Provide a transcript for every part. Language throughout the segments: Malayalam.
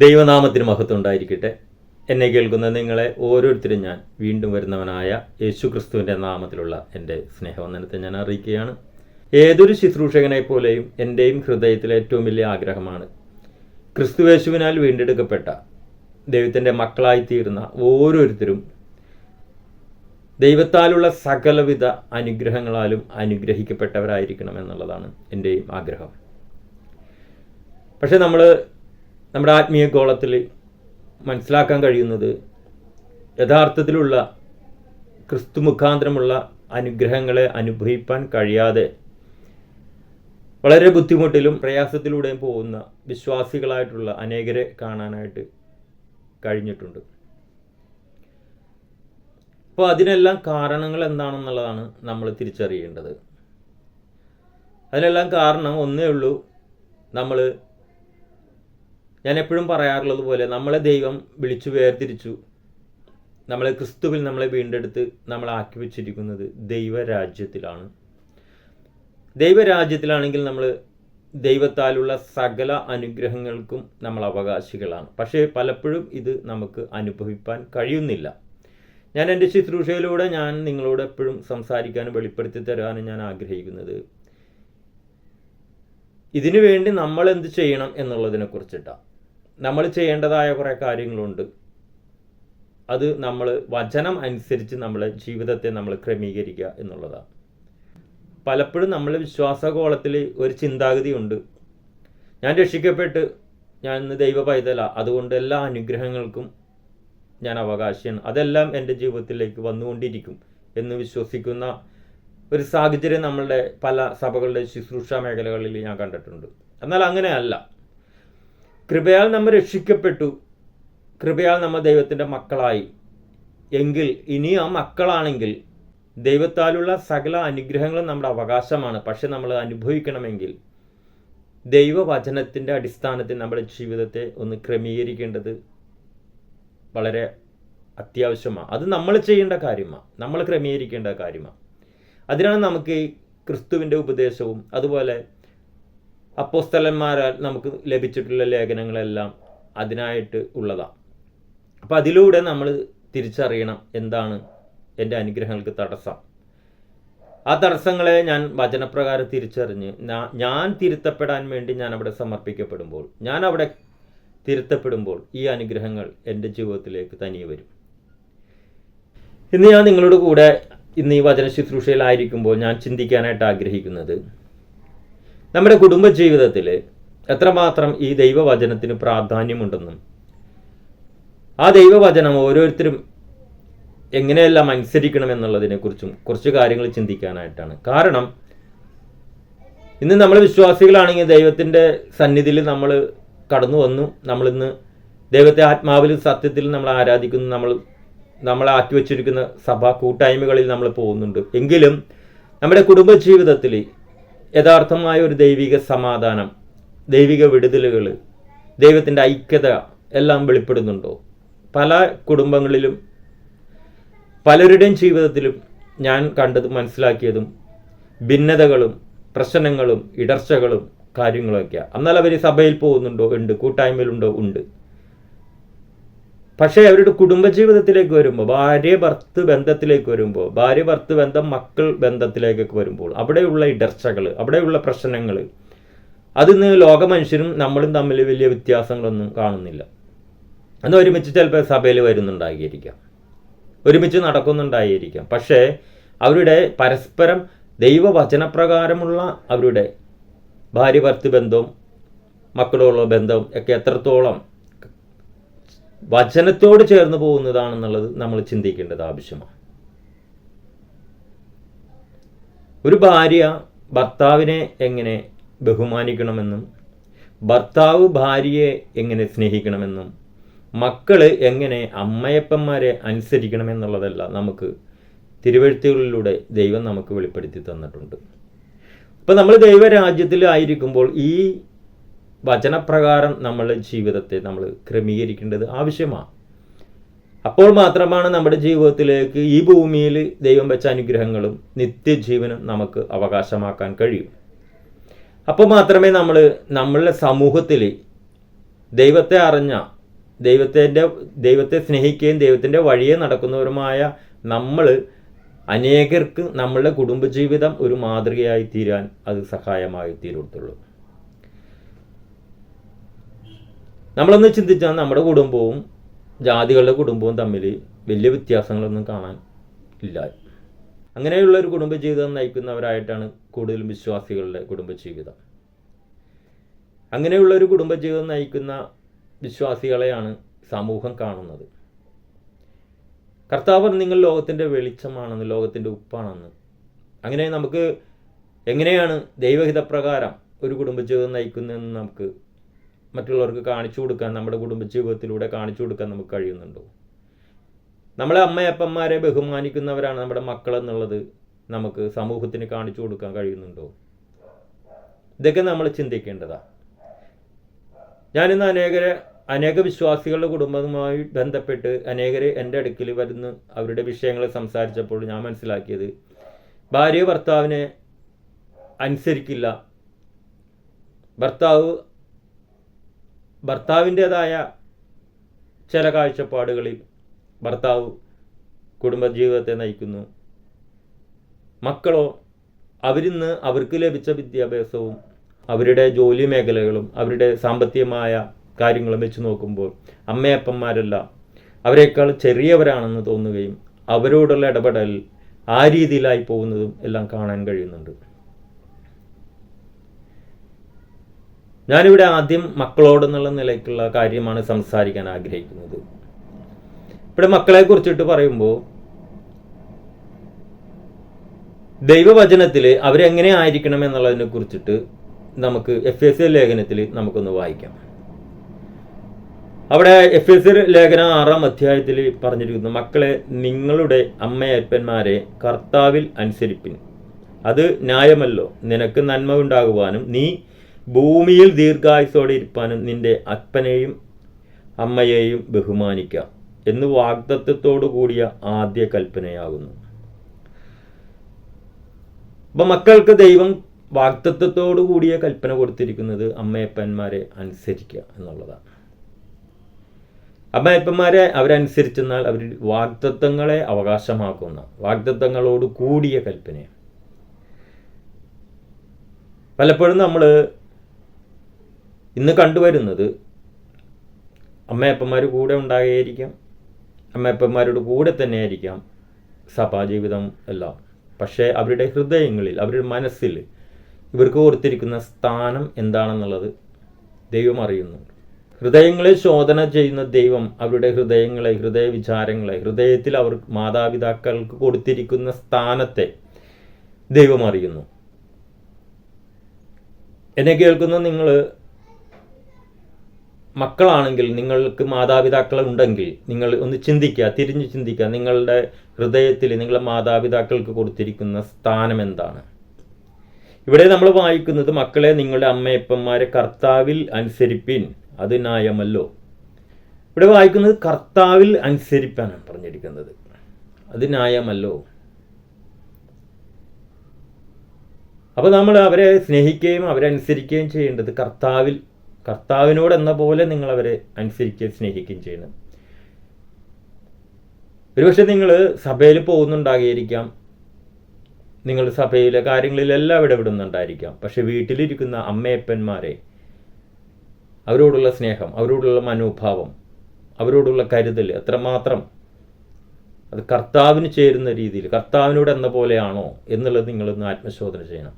ദൈവനാമത്തിന് മഹത്വം ഉണ്ടായിരിക്കട്ടെ. എന്നെ കേൾക്കുന്ന നിങ്ങളെ ഓരോരുത്തരും ഞാൻ വീണ്ടും വരുന്നവനായ യേശുക്രിസ്തുവിൻ്റെ നാമത്തിലുള്ള എൻ്റെ സ്നേഹവന്ദനത്തെ ഞാൻ അറിയിക്കുകയാണ്. ഏതൊരു ശുശ്രൂഷകനെ പോലെയും എൻ്റെയും ഹൃദയത്തിലെ ഏറ്റവും വലിയ ആഗ്രഹമാണ് ക്രിസ്തുവേശുവിനാൽ വീണ്ടെടുക്കപ്പെട്ട ദൈവത്തിൻ്റെ മക്കളായിത്തീരുന്ന ഓരോരുത്തരും ദൈവത്താലുള്ള സകലവിധ അനുഗ്രഹങ്ങളാലും അനുഗ്രഹിക്കപ്പെട്ടവരായിരിക്കണം എന്നുള്ളതാണ് എൻ്റെയും ആഗ്രഹം. പക്ഷെ നമ്മുടെ ആത്മീയ ഗോളത്തിൽ മനസ്സിലാക്കാൻ കഴിയുന്നത് യഥാർത്ഥത്തിലുള്ള ക്രിസ്തു മുഖാന്തരമുള്ള അനുഗ്രഹങ്ങളെ അനുഭവിപ്പാൻ കഴിയാതെ വളരെ ബുദ്ധിമുട്ടിലും പ്രയാസത്തിലൂടെയും പോകുന്ന വിശ്വാസികളായിട്ടുള്ള അനേകരെ കാണാനായിട്ട് കഴിഞ്ഞിട്ടുണ്ട്. അപ്പോൾ അതിനെല്ലാം കാരണങ്ങൾ എന്താണെന്നുള്ളതാണ് നമ്മൾ തിരിച്ചറിയേണ്ടത്. അതിനെല്ലാം കാരണം ഒന്നേ ഉള്ളൂ. ഞാൻ എപ്പോഴും പറയാറുള്ളത് പോലെ നമ്മളെ ദൈവം വിളിച്ചു വേർതിരിച്ചു, നമ്മളെ ക്രിസ്തുവിൽ നമ്മളെ വീണ്ടെടുത്ത് നമ്മളാക്കി വെച്ചിരിക്കുന്നത് ദൈവരാജ്യത്തിലാണ്. ദൈവരാജ്യത്തിലാണെങ്കിൽ നമ്മൾ ദൈവത്താലുള്ള സകല അനുഗ്രഹങ്ങൾക്കും നമ്മൾ അവകാശികളാണ്. പക്ഷേ പലപ്പോഴും ഇത് നമുക്ക് അനുഭവിപ്പാൻ കഴിയുന്നില്ല. ഞാൻ എൻ്റെ ശുശ്രൂഷയിലൂടെ ഞാൻ നിങ്ങളോട് എപ്പോഴും സംസാരിക്കാനും വെളിപ്പെടുത്തി തരാനും ഞാൻ ആഗ്രഹിക്കുന്നത് ഇതിനു വേണ്ടി നമ്മൾ എന്ത് ചെയ്യണം എന്നുള്ളതിനെ കുറിച്ചിട്ടാണ്. നമ്മൾ ചെയ്യേണ്ടതായ കുറേ കാര്യങ്ങളുണ്ട്. അത് നമ്മൾ വചനം അനുസരിച്ച് നമ്മളെ ജീവിതത്തെ നമ്മൾ ക്രമീകരിക്കുക എന്നുള്ളതാണ്. പലപ്പോഴും നമ്മളെ വിശ്വാസഗോളത്തിൽ ഒരു ചിന്താഗതി ഉണ്ട്, ഞാൻ രക്ഷിക്കപ്പെട്ട് ഞാൻ ഇന്ന് ദൈവ പൈതല, അതുകൊണ്ട് എല്ലാ അനുഗ്രഹങ്ങൾക്കും ഞാൻ അവകാശിയാണ്, അതെല്ലാം എൻ്റെ ജീവിതത്തിലേക്ക് വന്നുകൊണ്ടിരിക്കും എന്ന് വിശ്വസിക്കുന്ന ഒരു സാഹചര്യം നമ്മളുടെ പല സഭകളുടെ ശുശ്രൂഷ മേഖലകളിൽ ഞാൻ കണ്ടിട്ടുണ്ട്. എന്നാൽ അങ്ങനെയല്ല. കൃപയാൽ നമ്മൾ രക്ഷിക്കപ്പെട്ടു, കൃപയാൽ നമ്മൾ ദൈവത്തിൻ്റെ മക്കളായി എങ്കിൽ ഇനി ആ മക്കളാണെങ്കിൽ ദൈവത്താലുള്ള സകല അനുഗ്രഹങ്ങളും നമ്മുടെ അവകാശമാണ്. പക്ഷെ നമ്മൾ അനുഭവിക്കണമെങ്കിൽ ദൈവവചനത്തിൻ്റെ അടിസ്ഥാനത്തിൽ നമ്മുടെ ജീവിതത്തെ ഒന്ന് ക്രമീകരിക്കേണ്ടത് വളരെ അത്യാവശ്യമാണ്. അത് നമ്മൾ ചെയ്യേണ്ട കാര്യമാണ്, നമ്മൾ ക്രമീകരിക്കേണ്ട കാര്യമാണ്. അതിനാണ് നമുക്ക് ഈ ക്രിസ്തുവിൻ്റെ ഉപദേശവും അതുപോലെ അപ്പോസ്തലന്മാരാൽ നമുക്ക് ലഭിച്ചിട്ടുള്ള ലേഖനങ്ങളെല്ലാം അതിനായിട്ട് ഉള്ളതാണ്. അപ്പോൾ അതിലൂടെ നമ്മൾ തിരിച്ചറിയണം എന്താണ് എൻ്റെ അനുഗ്രഹങ്ങൾക്ക് തടസ്സം. ആ തടസ്സങ്ങളെ ഞാൻ വചനപ്രകാരം തിരിച്ചറിഞ്ഞ് ഞാൻ തിരുത്തപ്പെടാൻ വേണ്ടി ഞാൻ അവിടെ സമർപ്പിക്കപ്പെടുമ്പോൾ, ഞാൻ അവിടെ തിരുത്തപ്പെടുമ്പോൾ ഈ അനുഗ്രഹങ്ങൾ എൻ്റെ ജീവിതത്തിലേക്ക് തനിയെ വരും. ഇന്ന് ഞാൻ നിങ്ങളോട് കൂടെ ഇന്ന് ഈ വചന ശുശ്രൂഷയിലായിരിക്കുമ്പോൾ ഞാൻ ചിന്തിക്കാനായിട്ട് ആഗ്രഹിക്കുന്നത് നമ്മുടെ കുടുംബജീവിതത്തിൽ എത്രമാത്രം ഈ ദൈവവചനത്തിന് പ്രാധാന്യമുണ്ടെന്നും ആ ദൈവവചനം ഓരോരുത്തരും എങ്ങനെയെല്ലാം അനുസരിക്കണമെന്നുള്ളതിനെക്കുറിച്ചും കുറച്ച് കാര്യങ്ങൾ ചിന്തിക്കാനായിട്ടാണ്. കാരണം ഇന്ന് നമ്മൾ വിശ്വാസികളാണെങ്കിൽ ദൈവത്തിൻ്റെ സന്നിധിയിൽ നമ്മൾ കടന്നു വന്നു, നമ്മളിന്ന് ദൈവത്തെ ആത്മാവിലും സത്യത്തിലും നമ്മൾ ആരാധിക്കുന്നു, നമ്മളെ ആക്കി വച്ചിരിക്കുന്ന സഭാ കൂട്ടായ്മകളിൽ നമ്മൾ പോകുന്നുണ്ട്. എങ്കിലും നമ്മുടെ കുടുംബജീവിതത്തിൽ യഥാർത്ഥമായ ഒരു ദൈവിക സമാധാനം, ദൈവിക വിടുതലുകൾ, ദൈവത്തിൻ്റെ ഐക്യത എല്ലാം വെളിപ്പെടുന്നുണ്ടോ? പല കുടുംബങ്ങളിലും പലരുടെയും ജീവിതത്തിലും ഞാൻ കണ്ടതും മനസ്സിലാക്കിയതും ഭിന്നതകളും പ്രശ്നങ്ങളും ഇടർച്ചകളും കാര്യങ്ങളൊക്കെയാണ്. എന്നാൽ അവർ സഭയിൽ പോകുന്നുണ്ടോ? ഉണ്ട്. കൂട്ടായ്മയിലുണ്ടോ? ഉണ്ട്. പക്ഷേ അവരുടെ കുടുംബജീവിതത്തിലേക്ക് വരുമ്പോൾ, ഭാര്യ ഭർത്തൃ ബന്ധത്തിലേക്ക് വരുമ്പോൾ, ഭാര്യ ഭർത്തൃ ബന്ധം മക്കൾ ബന്ധത്തിലേക്കൊക്കെ വരുമ്പോൾ അവിടെയുള്ള ഇടർച്ചകൾ, അവിടെയുള്ള പ്രശ്നങ്ങൾ, അതിന്ന് ലോക മനുഷ്യരും നമ്മളും തമ്മിൽ വലിയ വ്യത്യാസങ്ങളൊന്നും കാണുന്നില്ല. അന്ന് ഒരുമിച്ച് ചിലപ്പോൾ സഭയിൽ വരുന്നുണ്ടായിരിക്കാം, ഒരുമിച്ച് നടക്കുന്നുണ്ടായിരിക്കാം. പക്ഷേ അവരുടെ പരസ്പരം ദൈവവചനപ്രകാരമുള്ള അവരുടെ ഭാര്യ ഭർത്തൃ ബന്ധവും മക്കളോടുള്ള ബന്ധവും ഒക്കെ എത്രത്തോളം വചനത്തോട് ചേർന്ന് പോകുന്നതാണെന്നുള്ളത് നമ്മൾ ചിന്തിക്കേണ്ടത് ആവശ്യമാണ്. ഒരു ഭാര്യ ഭർത്താവിനെ എങ്ങനെ ബഹുമാനിക്കണമെന്നും ഭർത്താവ് ഭാര്യയെ എങ്ങനെ സ്നേഹിക്കണമെന്നും മക്കള് എങ്ങനെ അമ്മയപ്പന്മാരെ അനുസരിക്കണമെന്നുള്ളതെല്ലാം നമുക്ക് തിരുവെഴുത്തുകളിലൂടെ ദൈവം നമുക്ക് വെളിപ്പെടുത്തി തന്നിട്ടുണ്ട്. അപ്പം നമ്മൾ ദൈവരാജ്യത്തിലായിരിക്കുമ്പോൾ ഈ വചനപ്രകാരം നമ്മളുടെ ജീവിതത്തെ നമ്മൾ ക്രമീകരിക്കേണ്ടത് ആവശ്യമാണ്. അപ്പോൾ മാത്രമാണ് നമ്മുടെ ജീവിതത്തിലേക്ക് ഈ ഭൂമിയിൽ ദൈവം വെച്ച അനുഗ്രഹങ്ങളും നിത്യജീവനും നമുക്ക് അവകാശമാക്കാൻ കഴിയും. അപ്പോൾ മാത്രമേ നമ്മളുടെ സമൂഹത്തിൽ ദൈവത്തെ അറിഞ്ഞ, ദൈവത്തെ സ്നേഹിക്കുകയും ദൈവത്തിൻ്റെ വഴിയെ നടക്കുന്നവരുമായ നമ്മൾ അനേകർക്ക് നമ്മളുടെ കുടുംബജീവിതം ഒരു മാതൃകയായി തീരാൻ അത് സഹായമായി തീരത്തുള്ളൂ. നമ്മളൊന്ന് ചിന്തിച്ചാൽ നമ്മുടെ കുടുംബവും ജാതികളുടെ കുടുംബവും തമ്മിൽ വലിയ വ്യത്യാസങ്ങളൊന്നും കാണാൻ ഇല്ല. അങ്ങനെയുള്ള ഒരു കുടുംബജീവിതം നയിക്കുന്നവരായിട്ടാണ് കൂടുതലും വിശ്വാസികളുടെ കുടുംബജീവിതം. അങ്ങനെയുള്ള ഒരു കുടുംബജീവിതം നയിക്കുന്ന വിശ്വാസികളെയാണ് സമൂഹം കാണുന്നത്. കർത്താവ് നിങ്ങൾ ലോകത്തിൻ്റെ വെളിച്ചമാണെന്ന്, ലോകത്തിൻ്റെ ഉപ്പാണെന്ന്. അങ്ങനെ നമുക്ക് എങ്ങനെയാണ് ദൈവഹിതപ്രകാരം ഒരു കുടുംബജീവിതം നയിക്കുന്നതെന്ന് നമുക്ക് മറ്റുള്ളവർക്ക് കാണിച്ചു കൊടുക്കാൻ, നമ്മുടെ കുടുംബജീവിതത്തിലൂടെ കാണിച്ചു കൊടുക്കാൻ നമുക്ക് കഴിയുന്നുണ്ടോ? നമ്മളെ അമ്മയപ്പന്മാരെ ബഹുമാനിക്കുന്നവരാണ് നമ്മുടെ മക്കളെന്നുള്ളത് നമുക്ക് സമൂഹത്തിന് കാണിച്ചു കൊടുക്കാൻ കഴിയുന്നുണ്ടോ? ഇതൊക്കെ നമ്മൾ ചിന്തിക്കേണ്ടതാണ്. ഞാനിന്ന് അനേക വിശ്വാസികളുടെ കുടുംബവുമായി ബന്ധപ്പെട്ട് അനേകരെ എൻ്റെ അടുക്കൽ വരുന്ന അവരുടെ വിഷയങ്ങൾ സംസാരിച്ചപ്പോൾ ഞാൻ മനസ്സിലാക്കിയത്, ഭാര്യ ഭർത്താവിനെ അനുസരിക്കില്ല, ഭർത്താവിൻ്റെതായ ചില കാഴ്ചപ്പാടുകളിൽ ഭർത്താവ് കുടുംബജീവിതത്തെ നയിക്കുന്നു. മക്കളോ അവരിന്ന് അവർക്ക് ലഭിച്ച വിദ്യാഭ്യാസവും അവരുടെ ജോലി മേഖലകളും അവരുടെ സാമ്പത്തികമായ കാര്യങ്ങളും വെച്ച് നോക്കുമ്പോൾ അമ്മയപ്പന്മാരെല്ലാം അവരെക്കാൾ ചെറിയവരാണെന്ന് തോന്നുകയും അവരോടുള്ള ഇടപെടൽ ആ രീതിയിലായി പോകുന്നതും എല്ലാം കാണാൻ കഴിയുന്നുണ്ട്. ഞാനിവിടെ ആദ്യം മക്കളോടെന്നുള്ള നിലയ്ക്കുള്ള കാര്യമാണ് സംസാരിക്കാൻ ആഗ്രഹിക്കുന്നത്. ഇവിടെ മക്കളെ കുറിച്ചിട്ട് പറയുമ്പോൾ ദൈവവചനത്തിൽ അവരെങ്ങനെ ആയിരിക്കണം എന്നുള്ളതിനെ കുറിച്ചിട്ട് നമുക്ക് എഫേസ്യർ ലേഖനത്തിൽ നമുക്കൊന്ന് വായിക്കാം. അവിടെ എഫേസ്യർ ലേഖനം 6-ാം അധ്യായത്തിൽ പറഞ്ഞിരിക്കുന്നു, മക്കളെ നിങ്ങളുടെ അമ്മയപ്പന്മാരെ കർത്താവിൽ അനുസരിപ്പിൻ, അത് ന്യായമല്ലോ. നിനക്ക് നന്മ ഉണ്ടാകുവാനും നീ ഭൂമിയിൽ ദീർഘായുസോടെ ഇരിപ്പാനും നിന്റെ അപ്പനെയും അമ്മയെയും ബഹുമാനിക്കുക എന്ന് വാഗ്ദത്തത്തോടു കൂടിയ ആദ്യ കൽപ്പനയാകുന്നു. അപ്പം മക്കൾക്ക് ദൈവം വാഗ്ദത്തത്തോടു കൂടിയ കൽപ്പന കൊടുത്തിരിക്കുന്നത് അമ്മയപ്പന്മാരെ അനുസരിക്കുക എന്നുള്ളതാണ്. അമ്മയപ്പന്മാരെ അവരനുസരിച്ചെന്നാൽ അവർ വാഗ്ദത്തങ്ങളെ അവകാശമാക്കുന്ന വാഗ്ദത്തങ്ങളോട് കൂടിയ കൽപ്പനയാണ്. പലപ്പോഴും നമ്മൾ ഇന്ന് കണ്ടുവരുന്നത് അമ്മയപ്പന്മാർ കൂടെ ഉണ്ടാകുകയായിരിക്കാം, അമ്മയപ്പന്മാരുടെ കൂടെ തന്നെയായിരിക്കാം സഭാജീവിതം എല്ലാം. പക്ഷേ അവരുടെ ഹൃദയങ്ങളിൽ, അവരുടെ മനസ്സിൽ ഇവർക്ക് ഓർത്തിരിക്കുന്ന സ്ഥാനം എന്താണെന്നുള്ളത് ദൈവം അറിയുന്നുണ്ട്. ഹൃദയങ്ങളെ ശോധന ചെയ്യുന്ന ദൈവം അവരുടെ ഹൃദയങ്ങളെ, ഹൃദയ വിചാരങ്ങളെ, ഹൃദയത്തിൽ അവർ മാതാപിതാക്കൾക്ക് കൊടുത്തിരിക്കുന്ന സ്ഥാനത്തെ ദൈവം അറിയുന്നു. എന്നെ കേൾക്കുന്ന നിങ്ങൾ മക്കളാണെങ്കിൽ, നിങ്ങൾക്ക് മാതാപിതാക്കൾ ഉണ്ടെങ്കിൽ നിങ്ങൾ ഒന്ന് ചിന്തിക്കുക, തിരിഞ്ഞ് ചിന്തിക്കുക. നിങ്ങളുടെ ഹൃദയത്തിൽ നിങ്ങളുടെ മാതാപിതാക്കൾക്ക് കൊടുത്തിരിക്കുന്ന സ്ഥാനം എന്താണ്? ഇവിടെ നമ്മൾ വായിക്കുന്നത്, മക്കളെ നിങ്ങളുടെ അമ്മയപ്പന്മാരെ കർത്താവിൽ അനുസരിപ്പിൻ, അത് ന്യായമല്ലോ. ഇവിടെ വായിക്കുന്നത് കർത്താവിൽ അനുസരിപ്പാനാണ് പറഞ്ഞിരിക്കുന്നത്, അത് ന്യായമല്ലോ. അപ്പോൾ നമ്മൾ അവരെ സ്നേഹിക്കുകയും അവരെ അനുസരിക്കുകയും ചെയ്യേണ്ടത് കർത്താവിനോട് എന്ന പോലെ നിങ്ങൾ അവരെ അനുസരിക്കുകയും സ്നേഹിക്കുകയും ചെയ്യണം. ഒരുപക്ഷെ നിങ്ങൾ സഭയിൽ പോകുന്നുണ്ടാകിയിരിക്കാം, നിങ്ങൾ സഭയിലെ കാര്യങ്ങളിലെല്ലാം ഇടപെടുന്നുണ്ടായിരിക്കാം. പക്ഷെ വീട്ടിലിരിക്കുന്ന അമ്മയപ്പന്മാരെ, അവരോടുള്ള സ്നേഹം, അവരോടുള്ള മനോഭാവം, അവരോടുള്ള കരുതൽ എത്രമാത്രം അത് കർത്താവിന് ചേരുന്ന രീതിയിൽ, കർത്താവിനോട് എന്ന പോലെയാണോ എന്നുള്ളത് നിങ്ങളൊന്ന് ആത്മശോധന ചെയ്യണം.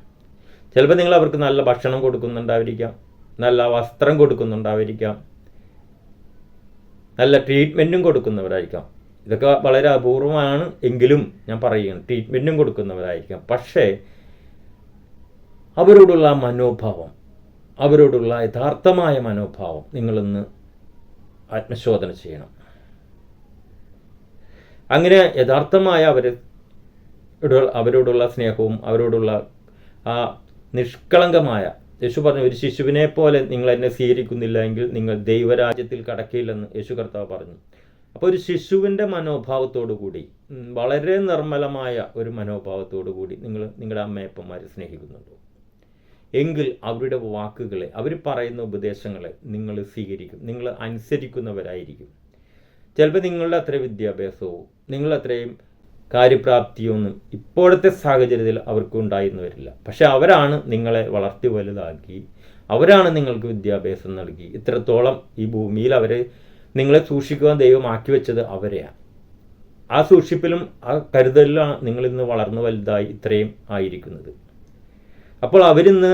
ചിലപ്പോൾ നിങ്ങൾ അവർക്ക് നല്ല ഭക്ഷണം കൊടുക്കുന്നുണ്ടായിരിക്കാം, നല്ല വസ്ത്രം കൊടുക്കുന്നുണ്ടായിരിക്കാം, നല്ല ട്രീറ്റ്മെൻറ്റും കൊടുക്കുന്നവരായിരിക്കാം. ഇതൊക്കെ വളരെ അപൂർവമാണ് എങ്കിലും ഞാൻ പറയുകയാണ്, ട്രീറ്റ്മെൻറ്റും കൊടുക്കുന്നവരായിരിക്കാം. പക്ഷേ അവരോടുള്ള മനോഭാവം, അവരോടുള്ള യഥാർത്ഥമായ മനോഭാവം നിങ്ങളൊന്ന് ആത്മശോധന ചെയ്യണം. അങ്ങനെ യഥാർത്ഥമായ അവരോടുള്ള സ്നേഹവും അവരോടുള്ള ആ നിഷ്കളങ്കമായ, യേശു പറഞ്ഞു, ഒരു ശിശുവിനെ പോലെ നിങ്ങൾ എന്നെ സ്വീകരിക്കുന്നില്ല എങ്കിൽ നിങ്ങൾ ദൈവരാജ്യത്തിൽ കടക്കില്ലെന്ന് യേശു കർത്താവ് പറഞ്ഞു. അപ്പോൾ ഒരു ശിശുവിൻ്റെ മനോഭാവത്തോടു കൂടി, വളരെ നിർമ്മലമായ ഒരു മനോഭാവത്തോടു കൂടി നിങ്ങൾ നിങ്ങളുടെ അമ്മയപ്പന്മാരെ സ്നേഹിക്കുന്നുണ്ടോ? എങ്കിൽ അവരുടെ വാക്കുകളെ, അവർ പറയുന്ന ഉപദേശങ്ങളെ നിങ്ങൾ സ്വീകരിക്കും, നിങ്ങൾ അനുസരിക്കുന്നവരായിരിക്കും. ചിലപ്പോൾ നിങ്ങളുടെ അത്ര വിദ്യാഭ്യാസവും നിങ്ങളുടെ അത്രയും കാര്യപ്രാപ്തിയൊന്നും ഇപ്പോഴത്തെ സാഹചര്യത്തിൽ അവർക്ക് ഉണ്ടായിരുന്നു വരില്ല. പക്ഷെ അവരാണ് നിങ്ങളെ വളർത്തി വലുതാക്കി, അവരാണ് നിങ്ങൾക്ക് വിദ്യാഭ്യാസം നൽകി, ഇത്രത്തോളം ഈ ഭൂമിയിൽ അവരെ നിങ്ങളെ സൂക്ഷിക്കുവാൻ ദൈവം ആക്കി വെച്ചത് അവരെയാണ്. ആ സൂക്ഷിപ്പിലും ആ കരുതലിലാണ് നിങ്ങളിന്ന് വളർന്നു വലുതായി ഇത്രയും ആയിരിക്കുന്നത്. അപ്പോൾ അവരിന്ന്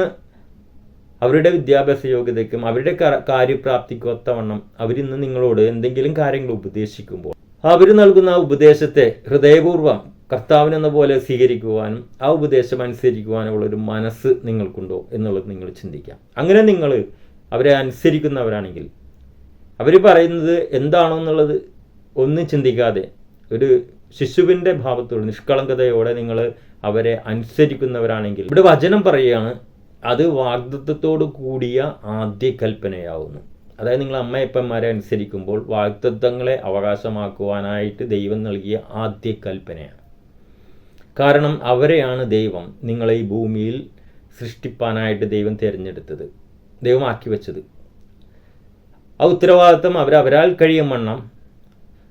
അവരുടെ വിദ്യാഭ്യാസ യോഗ്യതയ്ക്കും അവരുടെ കാര്യപ്രാപ്തിക്കും ഒത്തവണ്ണം അവരിന്ന് നിങ്ങളോട് എന്തെങ്കിലും കാര്യങ്ങൾ ഉപദേശിക്കുമ്പോൾ അവർ നൽകുന്ന ആ ഉപദേശത്തെ ഹൃദയപൂർവ്വം കർത്താവിനെന്ന പോലെ സ്വീകരിക്കുവാനും ആ ഉപദേശം അനുസരിക്കുവാനുമുള്ളൊരു മനസ്സ് നിങ്ങൾക്കുണ്ടോ എന്നുള്ളത് നിങ്ങൾ ചിന്തിക്കാം. അങ്ങനെ നിങ്ങൾ അവരെ അനുസരിക്കുന്നവരാണെങ്കിൽ, അവർ പറയുന്നത് എന്താണോ എന്നുള്ളത് ഒന്നും ചിന്തിക്കാതെ ഒരു ശിശുവിൻ്റെ ഭാവത്തോട് നിഷ്കളങ്കതയോടെ നിങ്ങൾ അവരെ അനുസരിക്കുന്നവരാണെങ്കിൽ, ഇവിടെ വചനം പറയുകയാണ്, അത് വാഗ്ദത്തത്തോടു കൂടിയ ആദ്യ കൽപ്പനയാവുന്നു. അതായത് നിങ്ങൾ അമ്മയപ്പന്മാരെ അനുസരിക്കുമ്പോൾ വാഗ്ദത്തങ്ങളെ അവകാശമാക്കുവാനായിട്ട് ദൈവം നൽകിയ ആദ്യ കൽപ്പനയാണ്. കാരണം അവരെയാണ് ദൈവം നിങ്ങളെ ഈ ഭൂമിയിൽ സൃഷ്ടിപ്പാനായിട്ട് ദൈവം തിരഞ്ഞെടുത്തത്, ദൈവം ആക്കി വെച്ചത്. ആ ഉത്തരവാദിത്വം അവരാൽ കഴിയും വണ്ണം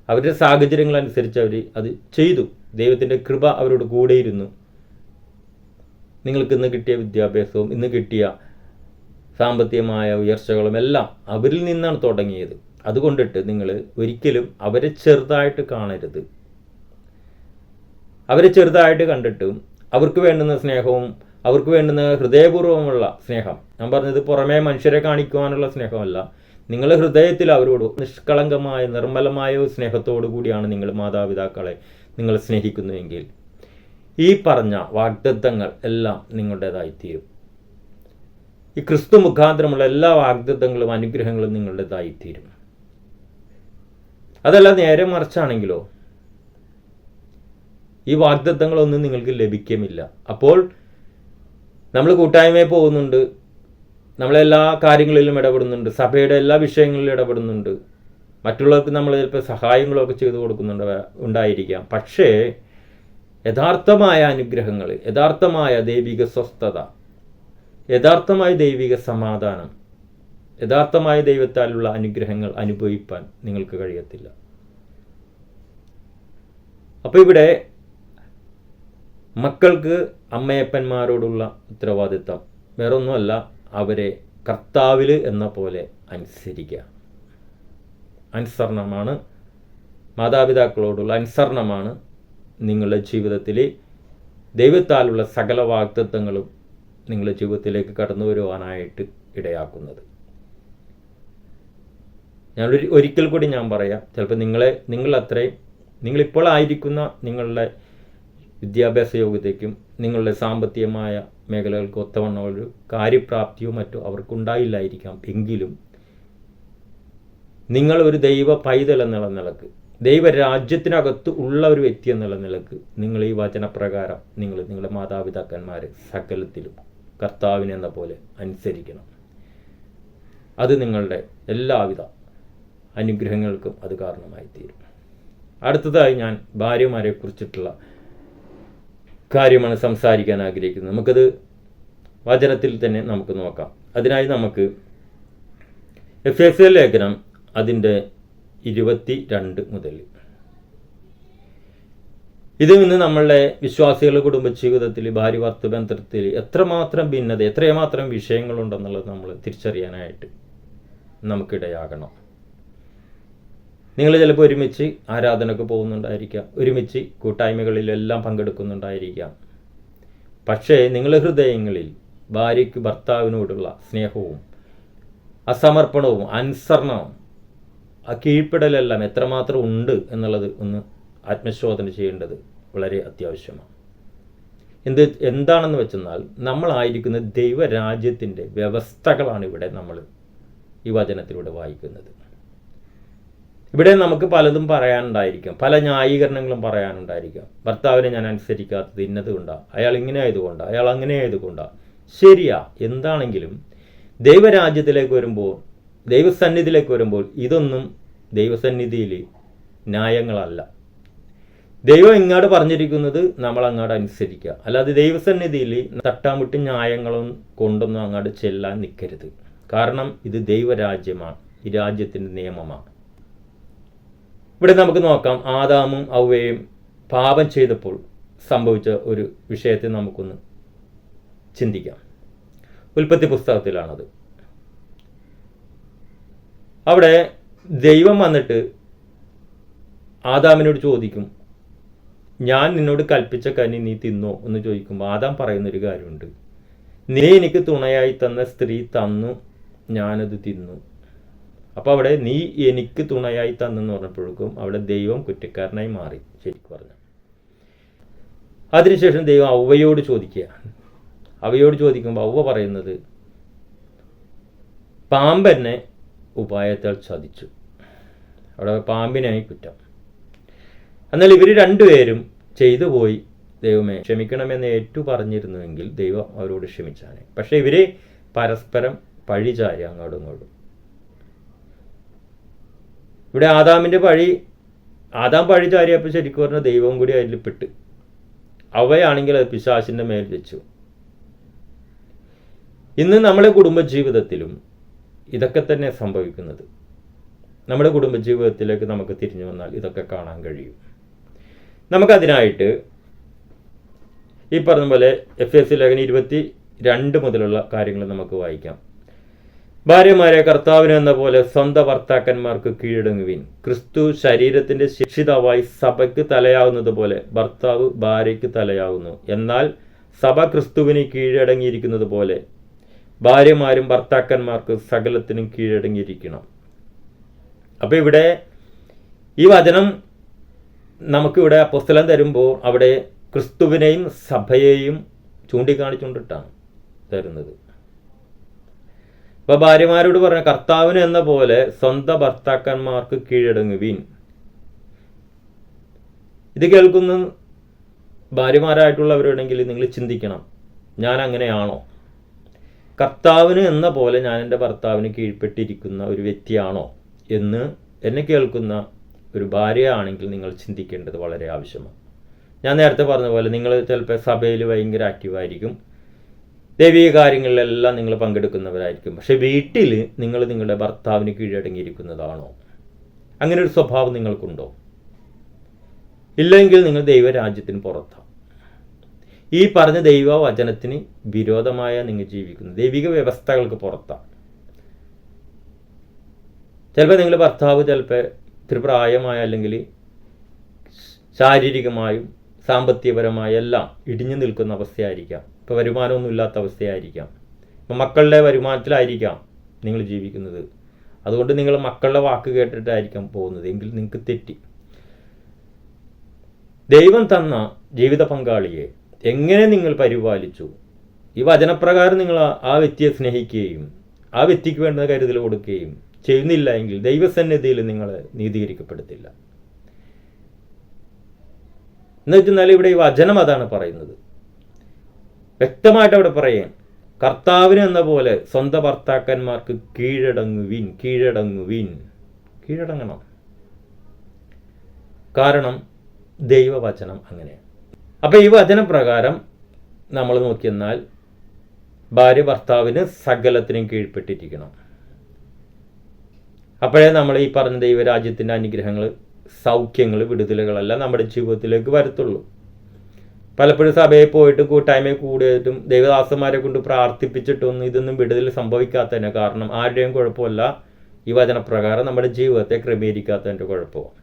അവരുടെ സാഹചര്യങ്ങളനുസരിച്ച് അവർ അത് ചെയ്തു. ദൈവത്തിൻ്റെ കൃപ അവരോട് കൂടെയിരുന്നു. നിങ്ങൾക്ക് ഇന്ന് കിട്ടിയ വിദ്യാഭ്യാസവും ഇന്ന് കിട്ടിയ സാമ്പത്തികമായ ഉയർച്ചകളും എല്ലാം അവരിൽ നിന്നാണ് തുടങ്ങിയത്. അതുകൊണ്ടിട്ട് നിങ്ങൾ ഒരിക്കലും അവരെ ചെറുതായിട്ട് കാണരുത്. അവരെ ചെറുതായിട്ട് കണ്ടിട്ടും അവർക്ക് വേണ്ടുന്ന സ്നേഹവും അവർക്ക് വേണ്ടുന്ന ഹൃദയപൂർവ്വമുള്ള സ്നേഹം, ഞാൻ പറഞ്ഞത് പുറമേ മനുഷ്യരെ കാണിക്കുവാനുള്ള സ്നേഹമല്ല, നിങ്ങളുടെ ഹൃദയത്തിൽ അവരോട് നിഷ്കളങ്കമായ നിർമ്മലമായ സ്നേഹത്തോടു കൂടിയാണ് നിങ്ങൾ മാതാപിതാക്കളെ നിങ്ങൾ സ്നേഹിക്കുന്നുവെങ്കിൽ ഈ പറഞ്ഞ വാഗ്ദത്തങ്ങൾ എല്ലാം നിങ്ങളുടേതായിത്തീരും. ഈ ക്രിസ്തു മുഖാന്തരമുള്ള എല്ലാ വാഗ്ദത്തങ്ങളും അനുഗ്രഹങ്ങളും നിങ്ങളുടേതായിത്തീരും. അതല്ല നേരെ മറിച്ചാണെങ്കിലോ ഈ വാഗ്ദത്തങ്ങളൊന്നും നിങ്ങൾക്ക് ലഭിക്കുമില്ല. അപ്പോൾ നമ്മൾ കൂട്ടായ്മയിൽ പോകുന്നുണ്ട്, നമ്മളെല്ലാ കാര്യങ്ങളിലും ഇടപെടുന്നുണ്ട്, സഭയുടെ എല്ലാ വിഷയങ്ങളിലും ഇടപെടുന്നുണ്ട്, മറ്റുള്ളവർക്ക് നമ്മൾ ചിലപ്പോൾ സഹായങ്ങളൊക്കെ ചെയ്തു ഉണ്ടായിരിക്കാം. പക്ഷേ യഥാർത്ഥമായ അനുഗ്രഹങ്ങൾ, യഥാർത്ഥമായ ദൈവിക സ്വസ്ഥത, യഥാർത്ഥമായ ദൈവിക സമാധാനം, യഥാർത്ഥമായ ദൈവത്താലുള്ള അനുഗ്രഹങ്ങൾ അനുഭവിപ്പാൻ നിങ്ങൾക്ക് കഴിയത്തില്ല. അപ്പോൾ ഇവിടെ മക്കൾക്ക് അമ്മയപ്പന്മാരോടുള്ള ഉത്തരവാദിത്തം വേറൊന്നുമല്ല, അവരെ കർത്താവിൽ എന്ന പോലെ അനുസരിക്കുക. അനുസരണമാണ്, മാതാപിതാക്കളോടുള്ള അനുസരണമാണ് നിങ്ങളുടെ ജീവിതത്തിൽ ദൈവത്താലുള്ള സകല വാഗ്ദത്തങ്ങളും നിങ്ങളുടെ ജീവിതത്തിലേക്ക് കടന്നു വരുവാനായിട്ട് ഇടയാക്കുന്നത്. ഒരിക്കൽ കൂടി ഞാൻ പറയാം, ചിലപ്പോൾ നിങ്ങളിപ്പോൾ ആയിരിക്കുന്ന നിങ്ങളുടെ വിദ്യാഭ്യാസ യോഗ്യതയ്ക്കും നിങ്ങളുടെ സാമ്പത്തികമായ മേഖലകൾക്ക് ഒത്തവണ്ണം ഒരു കാര്യപ്രാപ്തിയോ മറ്റോ അവർക്കുണ്ടായില്ലായിരിക്കാം. എങ്കിലും നിങ്ങൾ ഒരു ദൈവ പൈതൽ എന്നുള്ള നിലക്ക്, ദൈവരാജ്യത്തിനകത്ത് ഉള്ള ഒരു വ്യക്തി എന്നുള്ള നിലക്ക് നിങ്ങൾ ഈ വചനപ്രകാരം നിങ്ങളുടെ മാതാപിതാക്കന്മാരെ സകലത്തിലും കർത്താവിനെന്ന പോലെ അനുസരിക്കണം. അത് നിങ്ങളുടെ എല്ലാവിധ അനുഗ്രഹങ്ങൾക്കും അത് കാരണമായി തീരും. അടുത്തതായി ഞാൻ ഭാര്യമാരെ കുറിച്ചിട്ടുള്ള കാര്യമാണ് സംസാരിക്കാൻ ആഗ്രഹിക്കുന്നത്. നമുക്കത് വചനത്തിൽ തന്നെ നമുക്ക് നോക്കാം. അതിനായി നമുക്ക് എഫേസ്യ ലേഖനം അതിൻ്റെ 22 മുതൽ, ഇത് ഇന്ന് നമ്മളുടെ വിശ്വാസികളുടെ കുടുംബജീവിതത്തിൽ ഭാര്യ ഭർത്തൃ ബന്ധത്തിൽ എത്രമാത്രം ഭിന്നത, എത്രമാത്രം വിഷയങ്ങളുണ്ടെന്നുള്ളത് നമ്മൾ തിരിച്ചറിയാനായിട്ട് നമുക്കിടയാകണം. നിങ്ങൾ ചിലപ്പോൾ ഒരുമിച്ച് ആരാധനയ്ക്ക് പോകുന്നുണ്ടായിരിക്കാം, ഒരുമിച്ച് കൂട്ടായ്മകളിലെല്ലാം പങ്കെടുക്കുന്നുണ്ടായിരിക്കാം. പക്ഷേ നിങ്ങളുടെ ഹൃദയങ്ങളിൽ ഭാര്യയ്ക്ക് ഭർത്താവിനോടുള്ള സ്നേഹവും അസമർപ്പണവും അനുസരണവും ആ കീഴ്പ്പെടലെല്ലാം എത്രമാത്രം ഉണ്ട് എന്നുള്ളത് ഒന്ന് ആത്മശോധന ചെയ്യേണ്ടത് വളരെ അത്യാവശ്യമാണ്. എന്താണെന്ന് വെച്ചെന്നാൽ നമ്മളായിരിക്കുന്ന ദൈവരാജ്യത്തിൻ്റെ വ്യവസ്ഥകളാണ് ഇവിടെ നമ്മൾ ഈ വചനത്തിലൂടെ വായിക്കുന്നത്. ഇവിടെ നമുക്ക് പലതും പറയാനുണ്ടായിരിക്കാം, പല ന്യായീകരണങ്ങളും പറയാനുണ്ടായിരിക്കാം. ഭർത്താവിനെ ഞാൻ അനുസരിക്കാത്തത് ഇന്നതുകൊണ്ടാണ്, അയാൾ ഇങ്ങനെ ആയതുകൊണ്ടാണ്, അയാൾ അങ്ങനെ ആയതുകൊണ്ടാണ്. ശരിയാ, എന്താണെങ്കിലും ദൈവരാജ്യത്തിലേക്ക് വരുമ്പോൾ, ദൈവസന്നിധിയിലേക്ക് വരുമ്പോൾ ഇതൊന്നും ദൈവസന്നിധിയിൽ ന്യായങ്ങളല്ല. ദൈവം ഇങ്ങോട്ട് പറഞ്ഞിരിക്കുന്നത് നമ്മൾ അങ്ങോട്ട് അനുസരിക്കുക, അല്ലാതെ ദൈവസന്നിധിയിൽ തട്ടാമുട്ടി ന്യായങ്ങളും കൊണ്ടൊന്നും അങ്ങോട്ട് ചെല്ലാൻ നിൽക്കരുത്. കാരണം ഇത് ദൈവരാജ്യമാണ്, ഈ രാജ്യത്തിൻ്റെ നിയമമാണ്. ഇവിടെ നമുക്ക് നോക്കാം, ആദാമും ഔവയും പാപം ചെയ്തപ്പോൾ സംഭവിച്ച ഒരു വിഷയത്തെ നമുക്കൊന്ന് ചിന്തിക്കാം. ഉൽപ്പത്തി പുസ്തകത്തിലാണത്. അവിടെ ദൈവം വന്നിട്ട് ആദാമിനോട് ചോദിക്കും, ഞാൻ നിന്നോട് കൽപ്പിച്ച കനി നീ തിന്നോ എന്ന് ചോദിക്കുമ്പോൾ ആദാം പറയുന്നൊരു കാര്യമുണ്ട്, നീ എനിക്ക് തുണയായി തന്ന സ്ത്രീ തന്നു, ഞാനത് തിന്നു. അപ്പോൾ അവിടെ നീ എനിക്ക് തുണയായി തന്നെന്ന് പറഞ്ഞപ്പോഴേക്കും അവിടെ ദൈവം കുറ്റക്കാരനായി മാറി ശരിക്കും പറഞ്ഞു. അതിനുശേഷം ദൈവം ഔവയോട് ചോദിക്കുക. അവയോട് ചോദിക്കുമ്പോൾ ഔവ പറയുന്നത്, പാമ്പെന്നെ ഉപായത്താൽ ചതിച്ചു. അവിടെ പാമ്പിനായി കുറ്റം. എന്നാൽ ഇവർ രണ്ടുപേരും ചെയ്തു പോയി, ദൈവമേ ക്ഷമിക്കണമെന്ന് ഏറ്റു പറഞ്ഞിരുന്നുവെങ്കിൽ ദൈവം അവരോട് ക്ഷമിച്ചാണ്. പക്ഷെ ഇവർ പരസ്പരം പഴിചാരി അങ്ങോട്ടും ഇങ്ങോട്ടും. ഇവിടെ ആദാം പഴിചാരിയപ്പോൾ ശരിക്കും പറഞ്ഞാൽ ദൈവവും കൂടി അതിൽ പെട്ട്. അവയാണെങ്കിൽ അത് പിശാചിൻ്റെ മേൽ വെച്ചു. ഇന്ന് നമ്മുടെ കുടുംബജീവിതത്തിലും ഇതൊക്കെ തന്നെ സംഭവിക്കുന്നത്. നമ്മുടെ കുടുംബജീവിതത്തിലേക്ക് നമുക്ക് തിരിഞ്ഞു വന്നാൽ ഇതൊക്കെ കാണാൻ കഴിയും. നമുക്കതിനായിട്ട് ഈ പറഞ്ഞ പോലെ എഫേസ്യ ലേഖനം 22 മുതലുള്ള കാര്യങ്ങൾ നമുക്ക് വായിക്കാം. ഭാര്യമാരെ കർത്താവിന് എന്ന പോലെ സ്വന്തം ഭർത്താക്കന്മാർക്ക് കീഴടങ്ങുവിൻ. ക്രിസ്തു ശരീരത്തിന്റെ ശിക്ഷിതാവായി സഭയ്ക്ക് തലയാവുന്നത് പോലെ ഭർത്താവ് ഭാര്യയ്ക്ക് തലയാവുന്നു. എന്നാൽ സഭ ക്രിസ്തുവിന് കീഴടങ്ങിയിരിക്കുന്നത് പോലെ ഭാര്യമാരും ഭർത്താക്കന്മാർക്ക് സകലത്തിനും കീഴടങ്ങിയിരിക്കണം. അപ്പോൾ ഇവിടെ ഈ വചനം നമുക്കിവിടെ അപ്പോസ്തലൻ തരുമ്പോൾ അവിടെ ക്രിസ്തുവിനെയും സഭയെയും ചൂണ്ടിക്കാണിച്ചുകൊണ്ടിട്ടാണ് തരുന്നത്. അപ്പോൾ ഭാര്യമാരോട് പറഞ്ഞ കർത്താവിന് എന്ന പോലെ സ്വന്തം ഭർത്താക്കന്മാർക്ക് കീഴടങ്ങുവീൻ. ഇത് കേൾക്കുന്ന ഭാര്യമാരായിട്ടുള്ളവരുണ്ടെങ്കിൽ നിങ്ങൾ ചിന്തിക്കണം, ഞാൻ അങ്ങനെയാണോ? കർത്താവിന് എന്ന പോലെ ഞാൻ എൻ്റെ ഭർത്താവിന് കീഴ്പ്പെട്ടിരിക്കുന്ന ഒരു വ്യക്തിയാണോ എന്ന് എന്നെ കേൾക്കുന്ന ഒരു ഭാര്യ ആണെങ്കിൽ നിങ്ങൾ ചിന്തിക്കേണ്ടത് വളരെ ആവശ്യമാണ്. ഞാൻ നേരത്തെ പറഞ്ഞ പോലെ നിങ്ങൾ ചിലപ്പോൾ സഭയിൽ ഭയങ്കര ആക്റ്റീവായിരിക്കും, ദൈവിക കാര്യങ്ങളിലെല്ലാം നിങ്ങൾ പങ്കെടുക്കുന്നവരായിരിക്കും. പക്ഷെ വീട്ടിൽ നിങ്ങൾ നിങ്ങളുടെ ഭർത്താവിന് കീഴടങ്ങിയിരിക്കുന്നതാണോ? അങ്ങനെ ഒരു സ്വഭാവം നിങ്ങൾക്കുണ്ടോ? ഇല്ലെങ്കിൽ നിങ്ങൾ ദൈവരാജ്യത്തിന് പുറത്താണ്. ഈ പറഞ്ഞ ദൈവവചനത്തിന് വിരോധമായ നിങ്ങൾ ജീവിക്കുന്നു, ദൈവിക വ്യവസ്ഥകൾക്ക് പുറത്താണ്. ചിലപ്പോൾ നിങ്ങളുടെ ഭർത്താവ് ചിലപ്പോൾ ഇത്തിരി പ്രായമായ അല്ലെങ്കിൽ ശാരീരികമായും സാമ്പത്തികപരമായ എല്ലാം ഇടിഞ്ഞു നിൽക്കുന്ന അവസ്ഥയായിരിക്കാം. ഇപ്പോൾ വരുമാനമൊന്നും ഇല്ലാത്ത അവസ്ഥയായിരിക്കാം. ഇപ്പോൾ മക്കളുടെ വരുമാനത്തിലായിരിക്കാം നിങ്ങൾ ജീവിക്കുന്നത്. അതുകൊണ്ട് നിങ്ങൾ മക്കളുടെ വാക്ക് കേട്ടിട്ടായിരിക്കാം പോകുന്നത്. എങ്കിൽ നിങ്ങൾക്ക് തെറ്റി. ദൈവം തന്ന ജീവിത പങ്കാളിയെ എങ്ങനെ നിങ്ങൾ പരിപാലിച്ചു, ഈ വചനപ്രകാരം നിങ്ങൾ ആ വ്യക്തിയെ സ്നേഹിക്കുകയും ആ വ്യക്തിക്ക് വേണ്ട കരുതൽ കൊടുക്കുകയും ചെയ്യുന്നില്ല എങ്കിൽ ദൈവസന്നിധിയിൽ നിങ്ങൾ നീതീകരിക്കപ്പെടത്തില്ല. എന്ന് വെച്ചാൽ ഇവിടെ ഈ വചനം അതാണ് പറയുന്നത്. വ്യക്തമായിട്ട് അവിടെ പറയാൻ, കർത്താവിന് എന്ന പോലെ സ്വന്തം ഭർത്താക്കന്മാർക്ക് കീഴടങ്ങുവിൻ. കീഴടങ്ങണം. കാരണം ദൈവവചനം അങ്ങനെയാണ്. അപ്പം ഈ വചനപ്രകാരം നമ്മൾ നോക്കിയെന്നാൽ ഭാര്യ ഭർത്താവിന് സകലത്തിനും കീഴ്പ്പെട്ടിരിക്കണം. അപ്പോഴേ നമ്മൾ ഈ പറഞ്ഞ ദൈവരാജ്യത്തിൻ്റെ അനുഗ്രഹങ്ങൾ, സൗഖ്യങ്ങൾ, വിടുതലുകളെല്ലാം നമ്മുടെ ജീവിതത്തിലേക്ക് വരത്തുള്ളൂ. പലപ്പോഴും സഭയിൽ പോയിട്ട് കൂട്ടായ്മയിൽ കൂടിയിട്ടും ദൈവദാസന്മാരെ കൊണ്ട് പ്രാർത്ഥിപ്പിച്ചിട്ടൊന്നും ഇതൊന്നും വിടുതൽ സംഭവിക്കാത്തതിന് കാരണം ആരുടെയും കുഴപ്പമല്ല, ഈ വചനപ്രകാരം നമ്മുടെ ജീവിതത്തെ ക്രമീകരിക്കാത്തതിൻ്റെ കുഴപ്പമാണ്.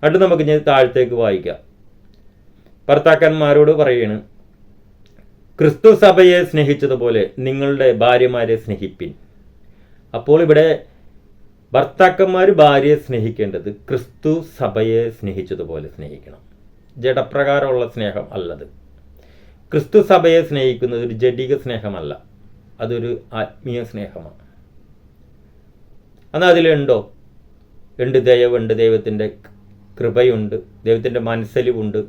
എന്നിട്ട് നമുക്ക് ഞാൻ താഴത്തേക്ക് വായിക്കാം. ഭർത്താക്കന്മാരോട് പറയണ്, ക്രിസ്തു സഭയെ സ്നേഹിച്ചതുപോലെ നിങ്ങളുടെ ഭാര്യമാരെ സ്നേഹിപ്പിൻ. അപ്പോൾ ഇവിടെ ഭർത്താക്കന്മാർ ഭാര്യയെ സ്നേഹിക്കേണ്ടത് ക്രിസ്തു സഭയെ സ്നേഹിച്ചതുപോലെ സ്നേഹിക്കണം. ജഡപ്രകാരമുള്ള സ്നേഹം അല്ലത്. ക്രിസ്തു സഭയെ സ്നേഹിക്കുന്നത് ഒരു ജഡിക സ്നേഹമല്ല, അതൊരു ആത്മീയ സ്നേഹമാണ്. എന്നാൽ അതിലുണ്ടോ? ഉണ്ട്. ദയവുണ്ട്, ദൈവത്തിൻ്റെ കൃപയുണ്ട്, ദൈവത്തിൻ്റെ മനസ്സലിവുണ്ട്,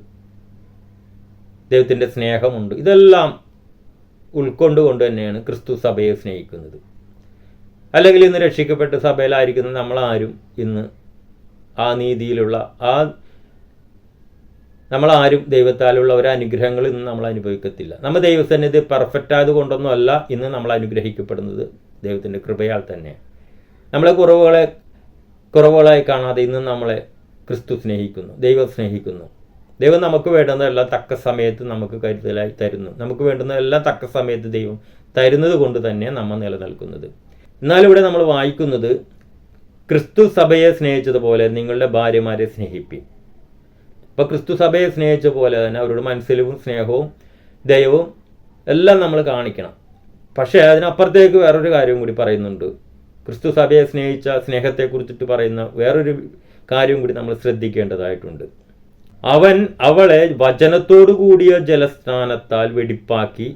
ദൈവത്തിൻ്റെ സ്നേഹമുണ്ട്. ഇതെല്ലാം ഉൾക്കൊണ്ടുകൊണ്ട് തന്നെയാണ് ക്രിസ്തു സഭയെ സ്നേഹിക്കുന്നത്. അല്ലെങ്കിൽ ഇന്ന് രക്ഷിക്കപ്പെട്ട സഭയിലായിരിക്കുന്ന നമ്മളാരും ഇന്ന് ആ നീതിയിലുള്ള, ആ നമ്മൾ ആരും ദൈവത്താലുള്ള ഒരു അനുഗ്രഹങ്ങൾ ഇന്ന് നമ്മൾ അനുഭവിക്കത്തില്ല. നമ്മൾ ദൈവസന്നിധി പെർഫെക്റ്റ് ആയതുകൊണ്ടൊന്നും അല്ല ഇന്ന് നമ്മൾ അനുഗ്രഹിക്കപ്പെടുന്നത്, ദൈവത്തിൻ്റെ കൃപയാൽ തന്നെയാണ്. നമ്മളെ കുറവുകളായി കാണാതെ ഇന്ന് നമ്മളെ ക്രിസ്തു സ്നേഹിക്കുന്നു, ദൈവം സ്നേഹിക്കുന്നു. ദൈവം നമുക്ക് വേണ്ടുന്നതെല്ലാം തക്ക സമയത്ത് നമുക്ക് കരുതലായി തരുന്നു. നമുക്ക് വേണ്ടുന്നതെല്ലാം തക്ക സമയത്ത് ദൈവം തരുന്നത് കൊണ്ട് തന്നെ നമ്മൾ നിലനിൽക്കുന്നത്. എന്നാലിവിടെ നമ്മൾ വായിക്കുന്നത്, ക്രിസ്തു സഭയെ സ്നേഹിച്ചതുപോലെ നിങ്ങളുടെ ഭാര്യമാരെ സ്നേഹിപ്പിൻ. അപ്പോൾ ക്രിസ്തു സഭയെ സ്നേഹിച്ച പോലെ തന്നെ അവരുടെ മനസ്സിലും സ്നേഹവും ദയവും എല്ലാം നമ്മൾ കാണിക്കണം. പക്ഷേ അതിനപ്പുറത്തേക്ക് വേറൊരു കാര്യം കൂടി പറയുന്നുണ്ട്. ക്രിസ്തു സഭയെ സ്നേഹിച്ച സ്നേഹത്തെക്കുറിച്ചിട്ട് പറയുന്ന വേറൊരു കാര്യം കൂടി നമ്മൾ ശ്രദ്ധിക്കേണ്ടതായിട്ടുണ്ട്. അവൻ അവളെ വചനത്തോടു കൂടിയ ജലസ്നാനത്താൽ വെടിപ്പാക്കി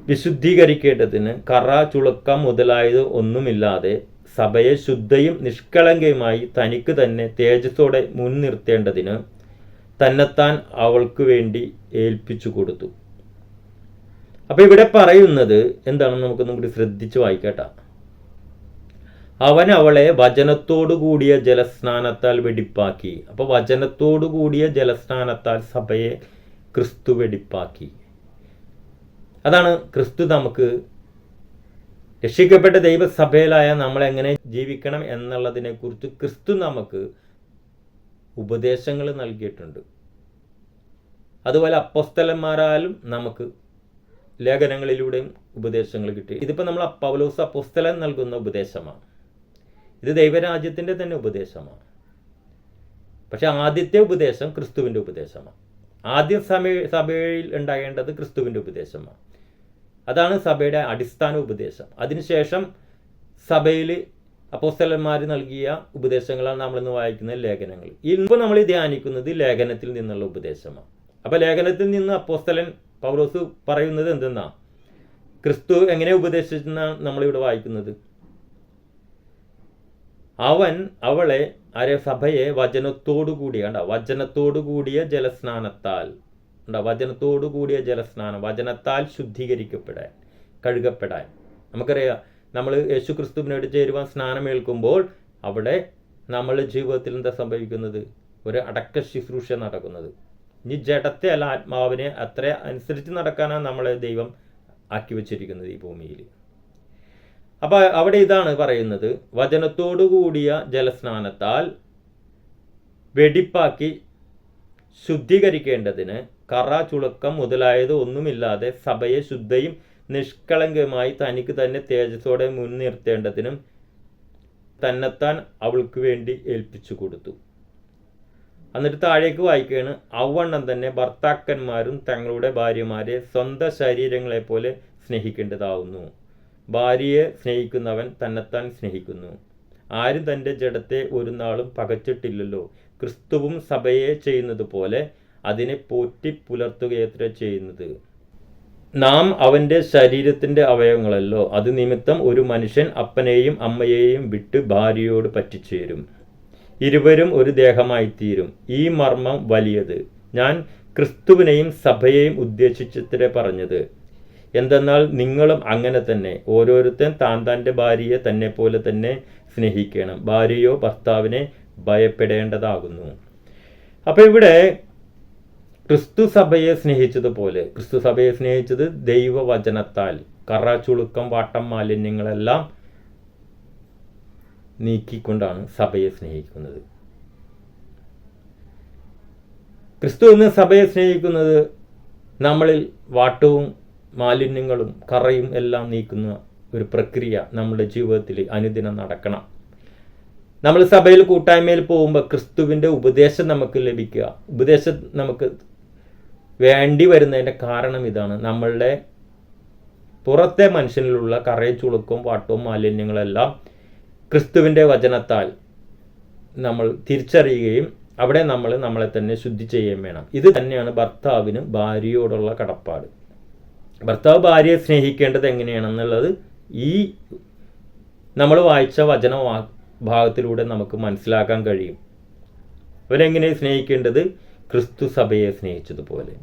വിശുദ്ധീകരിക്കേണ്ടതിന് കറ, ചുളുക്കം മുതലായത് ഒന്നുമില്ലാതെ സഭയെ ശുദ്ധയും നിഷ്കളങ്കയുമായി തനിക്ക് തന്നെ തേജസ്സോടെ മുൻനിർത്തേണ്ടതിന് തന്നെത്താൻ അവൾക്ക് വേണ്ടി ഏൽപ്പിച്ചു കൊടുത്തു. അപ്പൊ ഇവിടെ പറയുന്നത് എന്താണെന്ന് നമുക്കൊന്നും കൂടി ശ്രദ്ധിച്ച് വായിക്കട്ടെ. അവൻ അവളെ വചനത്തോടു കൂടിയ ജലസ്നാനത്താൽ വെടിപ്പാക്കി. അപ്പൊ വചനത്തോടു കൂടിയ ജലസ്നാനത്താൽ സഭയെ ക്രിസ്തു വെടിപ്പാക്കി. അതാണ് ക്രിസ്തു നമുക്ക് രക്ഷിക്കപ്പെട്ട ദൈവസഭയിലായ നമ്മളെങ്ങനെ ജീവിക്കണം എന്നുള്ളതിനെ കുറിച്ച് ക്രിസ്തു നമുക്ക് ഉപദേശങ്ങൾ നൽകിയിട്ടുണ്ട്. അതുപോലെ അപ്പോസ്തലന്മാരാലും നമുക്ക് ലേഖനങ്ങളിലൂടെയും ഉപദേശങ്ങൾ കിട്ടി. ഇതിപ്പോൾ നമ്മൾ പൗലോസ് അപ്പോസ്തലൻ നൽകുന്ന ഉപദേശമാണ്. ഇത് ദൈവരാജ്യത്തിൻ്റെ തന്നെ ഉപദേശമാണ്. പക്ഷെ ആദ്യത്തെ ഉപദേശം ക്രിസ്തുവിൻ്റെ ഉപദേശമാണ്. ആദ്യം സഭയിൽ ഉണ്ടാകേണ്ടത് ക്രിസ്തുവിൻ്റെ ഉപദേശമാണ്. അതാണ് സഭയുടെ അടിസ്ഥാന ഉപദേശം. അതിനുശേഷം സഭയിൽ അപ്പോസ്തലന്മാർ നൽകിയ ഉപദേശങ്ങളാണ് നമ്മളിന്ന് വായിക്കുന്ന ലേഖനങ്ങൾ. ഇപ്പോൾ നമ്മൾ ധ്യാനിക്കുന്നത് ലേഖനത്തിൽ നിന്നുള്ള ഉപദേശമാണ്. അപ്പോൾ ലേഖനത്തിൽ നിന്ന് അപ്പോസ്തലൻ പൗലോസ് പറയുന്നത് എന്തെന്നാ, ക്രിസ്തു എങ്ങനെ ഉപദേശിച്ചെന്നാണ് നമ്മളിവിടെ വായിക്കുന്നത്. അവൻ അവളെ സഭയെ വചനത്തോടു കൂടിയ വചനത്തോടു കൂടിയ ജലസ്നാനത്താൽ വചനത്തോടു കൂടിയ ജലസ്നാനം, വചനത്താൽ ശുദ്ധീകരിക്കപ്പെടാൻ, കഴുകപ്പെടാൻ. നമുക്കറിയാം, നമ്മൾ യേശു ക്രിസ്തുവിനോട് ചേരുവാൻ സ്നാനമേൽക്കുമ്പോൾ അവിടെ നമ്മളുടെ ജീവിതത്തിൽ എന്താ സംഭവിക്കുന്നത്? ഒരു അടക്ക ശുശ്രൂഷ നടക്കുന്നത്. ഇനി ജഡത്തെ അല്ല, ആത്മാവിനെ അത്ര അനുസരിച്ച് നടക്കാനാണ് നമ്മളെ ദൈവം ആക്കി വച്ചിരിക്കുന്നത് ഈ ഭൂമിയിൽ. അപ്പോൾ അവിടെ ഇതാണ് പറയുന്നത്, വചനത്തോടു കൂടിയ ജലസ്നാനത്താൽ വെടിപ്പാക്കി ശുദ്ധീകരിക്കേണ്ടതിന് കറ, ചുളുക്കം മുതലായത് ഒന്നുമില്ലാതെ സഭയെ ശുദ്ധയും നിഷ്കളങ്കമായി തനിക്ക് തന്നെ തേജസ്സോടെ മുൻനിർത്തേണ്ടതിനും തന്നെത്താൻ അവൾക്ക് വേണ്ടി ഏൽപ്പിച്ചു കൊടുത്തു. എന്നിട്ട് താഴേക്ക് വായിക്കുകയാണ്, അവണ്ണം തന്നെ ഭർത്താക്കന്മാരും തങ്ങളുടെ ഭാര്യമാരെ സ്വന്തം ശരീരങ്ങളെപ്പോലെ സ്നേഹിക്കേണ്ടതാവുന്നു. ഭാര്യയെ സ്നേഹിക്കുന്നവൻ തന്നെത്താൻ സ്നേഹിക്കുന്നു. ആരും തൻ്റെ ജഡത്തെ ഒരു നാളും പകച്ചിട്ടില്ലല്ലോ. ക്രിസ്തുവും സഭയെ ചെയ്യുന്നത് പോലെ അതിനെ പോറ്റി പുലർത്തുകയത്ര ചെയ്യുന്നത്. നാം അവൻ്റെ ശരീരത്തിൻ്റെ അവയവങ്ങളല്ലോ. അത് നിമിത്തം ഒരു മനുഷ്യൻ അപ്പനെയും അമ്മയെയും വിട്ട് ഭാര്യയോട് പറ്റിച്ചേരും, ഇരുവരും ഒരു ദേഹമായിത്തീരും. ഈ മർമ്മം വലിയത്. ഞാൻ ക്രിസ്തുവിനെയും സഭയെയും ഉദ്ദേശിച്ചത്രേ പറഞ്ഞത്. എന്തെന്നാൽ നിങ്ങളും അങ്ങനെ തന്നെ. ഓരോരുത്തൻ താൻ തൻ്റെ ഭാര്യയെ തന്നെ പോലെ തന്നെ സ്നേഹിക്കണം. ഭാര്യയോ ഭർത്താവിനെ ഭയപ്പെടേണ്ടതാകുന്നു. അപ്പോൾ ഇവിടെ ക്രിസ്തു സഭയെ സ്നേഹിച്ചതുപോലെ, ക്രിസ്തു സഭയെ സ്നേഹിച്ചത് ദൈവവചനത്താൽ, കറ, ചുളുക്കം, വാട്ടം, മാലിന്യങ്ങളെല്ലാം നീക്കിക്കൊണ്ടാണ് സഭയെ സ്നേഹിക്കുന്നത്. ക്രിസ്തു ഇന്ന് സഭയെ സ്നേഹിക്കുന്നത് നമ്മളിൽ വാട്ടവും മാലിന്യങ്ങളും കറയും എല്ലാം നീക്കുന്ന ഒരു പ്രക്രിയ നമ്മുടെ ജീവിതത്തിൽ അനുദിനം നടക്കണം. നമ്മൾ സഭയിൽ കൂട്ടായ്മയിൽ പോകുമ്പോൾ ക്രിസ്തുവിൻ്റെ ഉപദേശം നമുക്ക് ലഭിക്കുക, ഉപദേശം നമുക്ക് വേണ്ടി വരുന്നതിൻ്റെ കാരണം ഇതാണ്. നമ്മളുടെ പുറത്തെ മനുഷ്യനിലുള്ള കറയും ചുളുക്കവും വാട്ടവും മാലിന്യങ്ങളെല്ലാം ക്രിസ്തുവിൻ്റെ വചനത്താൽ നമ്മൾ തിരിച്ചറിയുകയും അവിടെ നമ്മൾ നമ്മളെ തന്നെ ശുദ്ധി ചെയ്യുകയും വേണം. ഇത് തന്നെയാണ് ഭർത്താവിന് ഭാര്യയോടുള്ള കടപ്പാട്. ഭർത്താവ് ഭാര്യയെ സ്നേഹിക്കേണ്ടത് എങ്ങനെയാണെന്നുള്ളത് ഈ നമ്മൾ വായിച്ച വചന ഭാഗത്തിലൂടെ നമുക്ക് മനസ്സിലാക്കാൻ കഴിയും. അവരെങ്ങനെ സ്നേഹിക്കേണ്ടത്? ക്രിസ്തു സഭയെ സ്നേഹിച്ചതുപോലെ.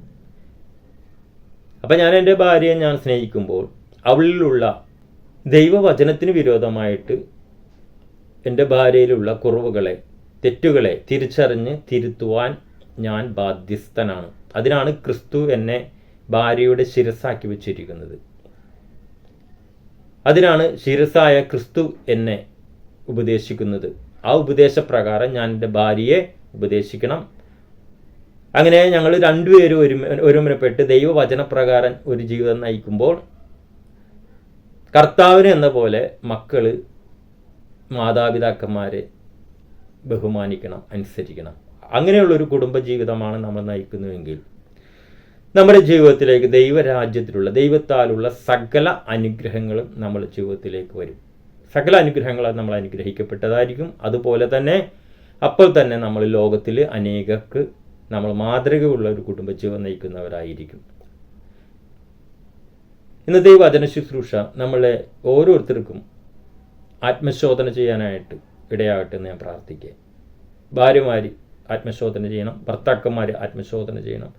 അപ്പം ഞാൻ എൻ്റെ ഭാര്യയെ ഞാൻ സ്നേഹിക്കുമ്പോൾ അവളിലുള്ള ദൈവവചനത്തിന് വിരോധമായിട്ട് എൻ്റെ ഭാര്യയിലുള്ള കുറവുകളെ തെറ്റുകളെ തിരിച്ചറിഞ്ഞ് തിരുത്തുവാൻ ഞാൻ ബാധ്യസ്ഥനാണ്. അതിനാണ് ക്രിസ്തു എന്നെ ഭാര്യയുടെ ശിരസ്സാക്കി വെച്ചിരിക്കുന്നത്. അതിനാണ് ശിരസ്സായ ക്രിസ്തു എന്നെ ഉപദേശിക്കുന്നത്. ആ ഉപദേശപ്രകാരം ഞാൻ എൻ്റെ ഭാര്യയെ ഉപദേശിക്കണം. അങ്ങനെ ഞങ്ങൾ രണ്ടുപേരും ഒരുമനപ്പെട്ട് ദൈവവചനപ്രകാരം ഒരു ജീവിതം നയിക്കുമ്പോൾ കർത്താവിന് എന്ന പോലെ മക്കൾ മാതാപിതാക്കന്മാരെ ബഹുമാനിക്കണം, അനുസരിക്കണം. അങ്ങനെയുള്ളൊരു കുടുംബജീവിതമാണ് നമ്മൾ നയിക്കുന്നുവെങ്കിൽ നമ്മുടെ ജീവിതത്തിലേക്ക് ദൈവരാജ്യത്തിലുള്ള ദൈവത്താലുള്ള സകല അനുഗ്രഹങ്ങളും നമ്മുടെ ജീവിതത്തിലേക്ക് വരും. സകല അനുഗ്രഹങ്ങളും നമ്മൾ അനുഗ്രഹിക്കപ്പെട്ടതായിരിക്കും. അതുപോലെ തന്നെ അപ്പോൾ തന്നെ നമ്മൾ ലോകത്തിൽ അനേകർക്ക് നമ്മൾ മാതൃകയുള്ള ഒരു കുടുംബജീവിതം നയിക്കുന്നവരായിരിക്കും. ഇന്നത്തെ ഈ വചന ശുശ്രൂഷ നമ്മളെ ഓരോരുത്തർക്കും ആത്മശോധന ചെയ്യാനായിട്ട് ഇടയാകട്ടെ എന്ന് ഞാൻ പ്രാർത്ഥിക്കുക. ഭാര്യമാർ ആത്മശോധന ചെയ്യണം, ഭർത്താക്കന്മാർ ആത്മശോധന ചെയ്യണം,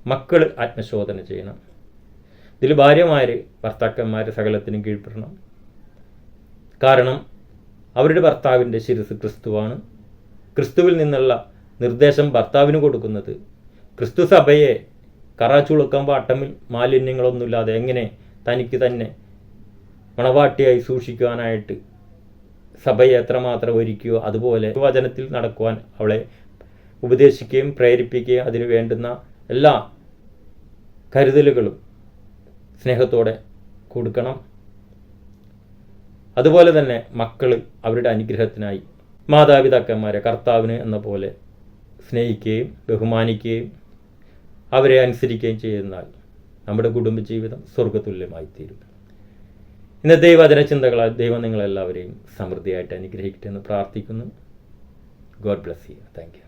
മക്കൾ ആത്മശോധന ചെയ്യണം. ഇതിൽ ഭാര്യമാർ ഭർത്താക്കന്മാർ സകലത്തിനും കീഴ്പ്പെടണം. കാരണം അവരുടെ ഭർത്താവിൻ്റെ ശിരസ് ക്രിസ്തുവാണ്. ക്രിസ്തുവിൽ നിന്നുള്ള നിർദ്ദേശം ഭർത്താവിന് കൊടുക്കുന്നത് ക്രിസ്തു സഭയെ കറാച്ചുളുക്കം പാട്ടമിൽ മാലിന്യങ്ങളൊന്നുമില്ലാതെ എങ്ങനെ തനിക്ക് തന്നെ മണവാട്ടിയായി സൂക്ഷിക്കുവാനായിട്ട് സഭയെ എത്രമാത്രം ഒരുക്കുകയോ അതുപോലെ വചനത്തിൽ നടക്കുവാൻ അവളെ ഉപദേശിക്കുകയും പ്രേരിപ്പിക്കുകയും അതിന് വേണ്ടുന്ന എല്ലാ കരുതലുകളും സ്നേഹത്തോടെ കൊടുക്കണം. അതുപോലെ തന്നെ മക്കൾ അവരുടെ അനുഗ്രഹത്തിനായി മാതാപിതാക്കന്മാരെ കർത്താവിന് എന്ന പോലെ സ്നേഹിക്കുകയും ബഹുമാനിക്കുകയും അവരെ അനുസരിക്കുകയും ചെയ്യുന്നാൽ നമ്മുടെ കുടുംബജീവിതം സ്വർഗതുല്യമായി തീരും. ഇന്നത്തെ വചന ചിന്തകളാൽ ദൈവം നിങ്ങളെല്ലാവരെയും സമൃദ്ധിയായിട്ട് അനുഗ്രഹിക്കട്ടെ എന്ന് പ്രാർത്ഥിക്കുന്നു. God bless you. Thank you.